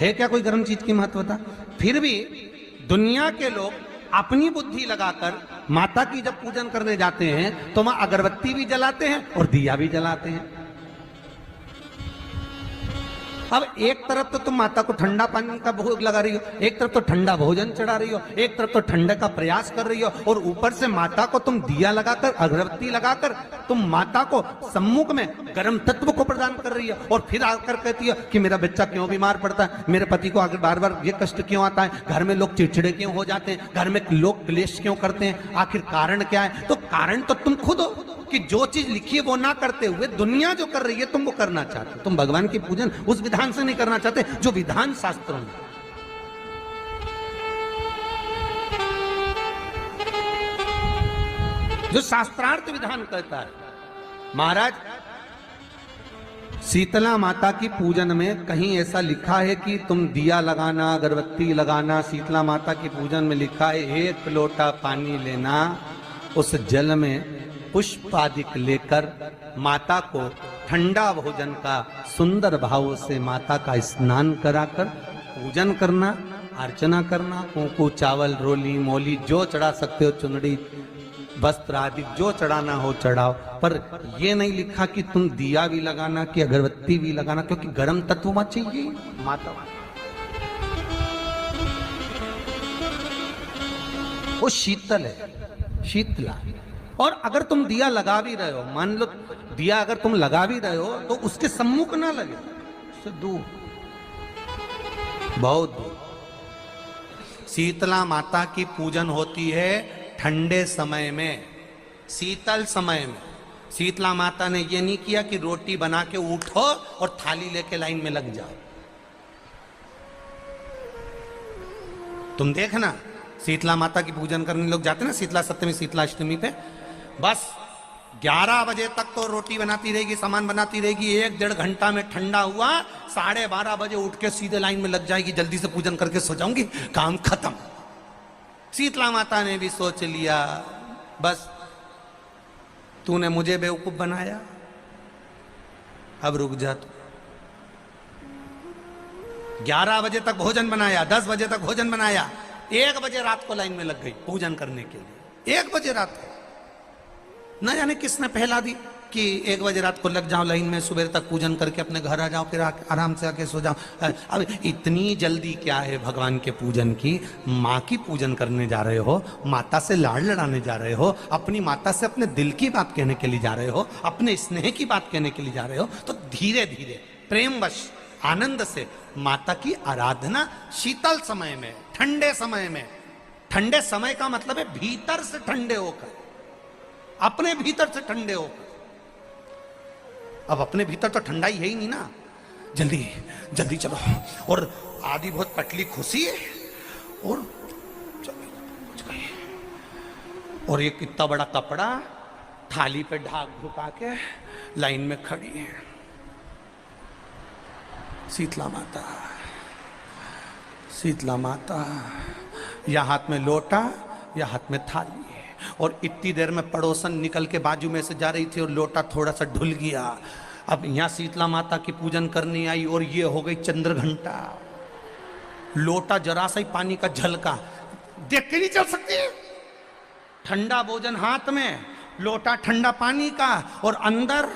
है क्या कोई गर्म चीज की महत्वता? फिर भी दुनिया के लोग अपनी बुद्धि लगाकर माता की जब पूजन करने जाते हैं तो वहां अगरबत्ती भी जलाते हैं और दिया भी जलाते हैं। अब एक तरफ तो तुम माता को ठंडा पानी का भोग लगा रही हो, एक तरफ तो ठंडा भोजन चढ़ा रही हो, एक तरफ तो ठंडे का प्रयास कर रही हो, और ऊपर से माता को तुम दिया लगाकर अगरबत्ती लगाकर तुम माता को सम्मुख में गर्म तत्व को प्रदान कर रही हो, और फिर आकर कहती हो कि मेरा बच्चा क्यों बीमार पड़ता है, मेरे पति को आगे बार बार ये कष्ट क्यों आता है, घर में लोग चिड़चिड़े क्यों हो जाते हैं, घर में लोग क्लेश क्यों करते हैं, आखिर कारण क्या है? तो कारण तो तुम खुद हो कि जो चीज लिखी है वो ना करते हुए दुनिया जो कर रही है तुम वो करना चाहते हो। तुम भगवान की पूजन उस विधान से नहीं करना चाहते जो विधान शास्त्रों में। जो शास्त्रार्थ विधान कहता है। महाराज, शीतला माता की पूजन में कहीं ऐसा लिखा है कि तुम दिया लगाना, अगरबत्ती लगाना? शीतला माता की पूजन में लिखा है एक लोटा पानी लेना, उस जल में पुष्प आदि लेकर माता को ठंडा भोजन का सुंदर भाव से माता का स्नान कराकर पूजन करना, अर्चना करना, कुंकू चावल रोली मोली जो चढ़ा सकते हो, चुनरी वस्त्र आदि जो चढ़ाना हो चढ़ाओ, पर यह नहीं लिखा कि तुम दिया भी लगाना कि अगरबत्ती भी लगाना, क्योंकि गर्म तत्व मत चाहिए माता। वो शीतल है, शीतला। और अगर तुम दिया लगा भी रहे हो, मान लो दिया अगर तुम लगा भी रहे हो तो उसके सम्मुख ना लगे, उससे दूर, बहुत दूर। शीतला माता की पूजन होती है ठंडे समय में, शीतल समय में। शीतला माता ने यह नहीं किया कि रोटी बना के उठो और थाली लेके लाइन में लग जाओ। तुम देखना, शीतला माता की पूजन करने लोग जाते ना शीतला सप्तमी, शीतला अष्टमी पे, बस 11 बजे तक तो रोटी बनाती रहेगी, सामान बनाती रहेगी, 1-1.5 घंटा में ठंडा हुआ, 12:30 बजे उठ के सीधे लाइन में लग जाएगी, जल्दी से पूजन करके सो जाऊंगी, काम खत्म। शीतला माता ने भी सोच लिया, बस तूने मुझे बेवकूफ बनाया, अब रुक जा तू। 11 बजे तक भोजन बनाया, 10 बजे तक भोजन बनाया, 1 बजे रात को लाइन में लग गई पूजन करने के लिए। 1 बजे रात को न जाने किसने पहला दी कि 1 बजे रात को लग जाओ लाइन में, सुबह तक पूजन करके अपने घर आ जाओ, फिर आराम से आके सो जाओ। अब इतनी जल्दी क्या है भगवान के पूजन की? माँ की पूजन करने जा रहे हो, माता से लाड़ लड़ाने जा रहे हो, अपनी माता से अपने दिल की बात कहने के लिए जा रहे हो, अपने स्नेह की बात कहने के लिए जा रहे हो, तो धीरे धीरे प्रेमवश आनंद से माता की आराधना शीतल समय में, ठंडे समय में। ठंडे समय का मतलब है भीतर से ठंडे होकर, अपने भीतर से ठंडे होकर। अब अपने भीतर तो ठंडा ही है ही नहीं ना, जल्दी जल्दी चलो। और आधी बहुत पतली खुशी है, और चलो और ये कितना बड़ा कपड़ा थाली पे ढाक ढुका के लाइन में खड़ी है शीतला माता। शीतला माता, या हाथ में लोटा या हाथ में थाली, और इतनी देर में पड़ोसन निकल के बाजू में से जा रही थी और लोटा थोड़ा सा ढुल गया। अब यहाँ शीतला माता की पूजन करनी आई और ये हो गई चंद्र घंटा। लोटा जरा सा ही पानी का झलका, देख के नहीं चल सकती। ठंडा भोजन हाथ में, लोटा ठंडा पानी का, और अंदर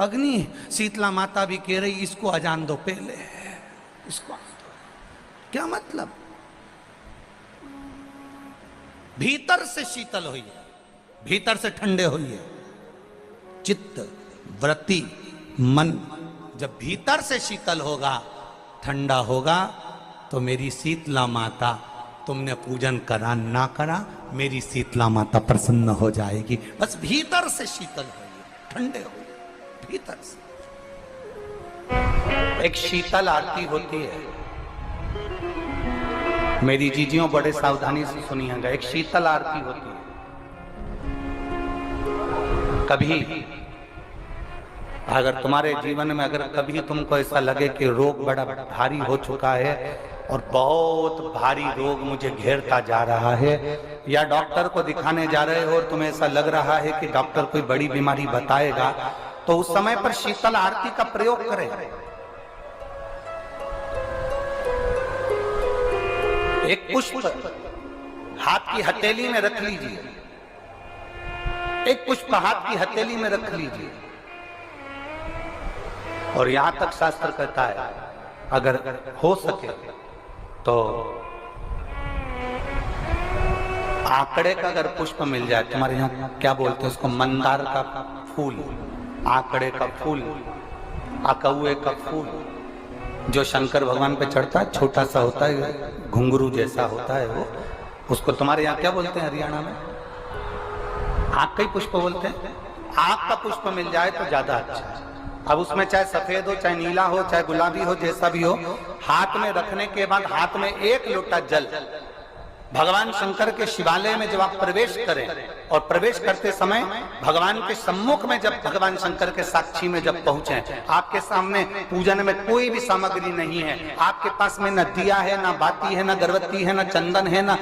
अग्नि। शीतला माता भी कह रही इसको अजान दो पहले, इसको क्या मतलब? भीतर से शीतल हुई है, भीतर से ठंडे हुई है। चित्त वृत्ति मन जब भीतर से शीतल होगा, ठंडा होगा, तो मेरी शीतला माता, तुमने पूजन करा ना करा, मेरी शीतला माता प्रसन्न हो जाएगी। बस भीतर से शीतल हुई, ठंडे हुई भीतर से। एक शीतल आरती होती है, मेरी जीजियों बड़े सावधानी से सुनिएगा। एक शीतल आरती होती है। कभी अगर तुम्हारे जीवन में अगर कभी तुमको ऐसा लगे कि रोग बड़ा भारी हो चुका है और बहुत भारी रोग मुझे घेरता जा रहा है, या डॉक्टर को दिखाने जा रहे हो और तुम्हें ऐसा लग रहा है कि डॉक्टर कोई बड़ी बीमारी बताएगा, तो उस समय पर शीतल आरती का प्रयोग करें। एक पुष्प हाथ की हथेली में रख लीजिए, एक पुष्प हाथ की हथेली में रख लीजिए। और यहां तक शास्त्र कहता है अगर हो सके तो आंकड़े का अगर पुष्प मिल जाए, तुम्हारे यहाँ क्या बोलते हैं उसको, मंदार का फूल, आंकड़े का फूल, अकौए का फूल, जो शंकर भगवान पे चढ़ता है, छोटा सा होता है, घुंघरू जैसा होता है वो, उसको तुम्हारे यहाँ क्या बोलते हैं हरियाणा में? आंख का ही पुष्प बोलते हैं। आंख का पुष्प मिल जाए तो ज्यादा अच्छा है। अब उसमें चाहे सफेद हो, चाहे नीला हो, चाहे गुलाबी हो, जैसा भी हो, हाथ में रखने के बाद हाथ में एक लोटा जल, भगवान शंकर के शिवालय में जब आप प्रवेश करें और प्रवेश करते समय भगवान के सम्मुख में जब भगवान शंकर के साक्षी में जब पहुंचे, आपके सामने पूजन में कोई भी सामग्री नहीं है, आपके पास में न दिया है, न बाती है, न गर्भवती है, न चंदन है, न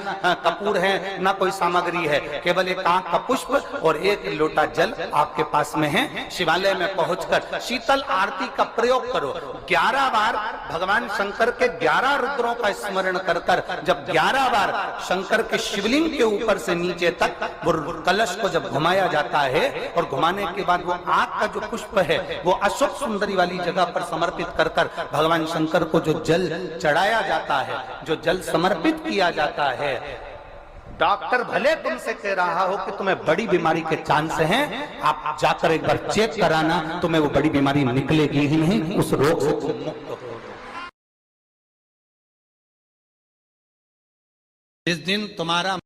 कपूर है, न कोई सामग्री है, केवल एक आंख का पुष्प और एक लोटा जल आपके पास में है। शिवालय में पहुंचकर शीतल आरती का प्रयोग करो। 11 बार भगवान शंकर के 11 रुद्रों का स्मरण कर जब 11 बार शंकर के शिवलिंग के ऊपर से नीचे तक वो कलश को जब घुमाया जाता है और घुमाने के बाद वो आग का जो पुष्प है वो अशोक सुंदरी वाली जगह पर समर्पित कर भगवान शंकर को जो जल चढ़ाया जाता है, जो जल समर्पित किया जाता है, डॉक्टर भले तुमसे कह रहा हो कि तुम्हें बड़ी बीमारी के चांस हैं, आप जाकर एक बार चेक कराना, तुम्हें वो बड़ी बीमारी निकलेगी ही नहीं, उस रोग से तुम मुक्त हो। जिस दिन तुम्हारा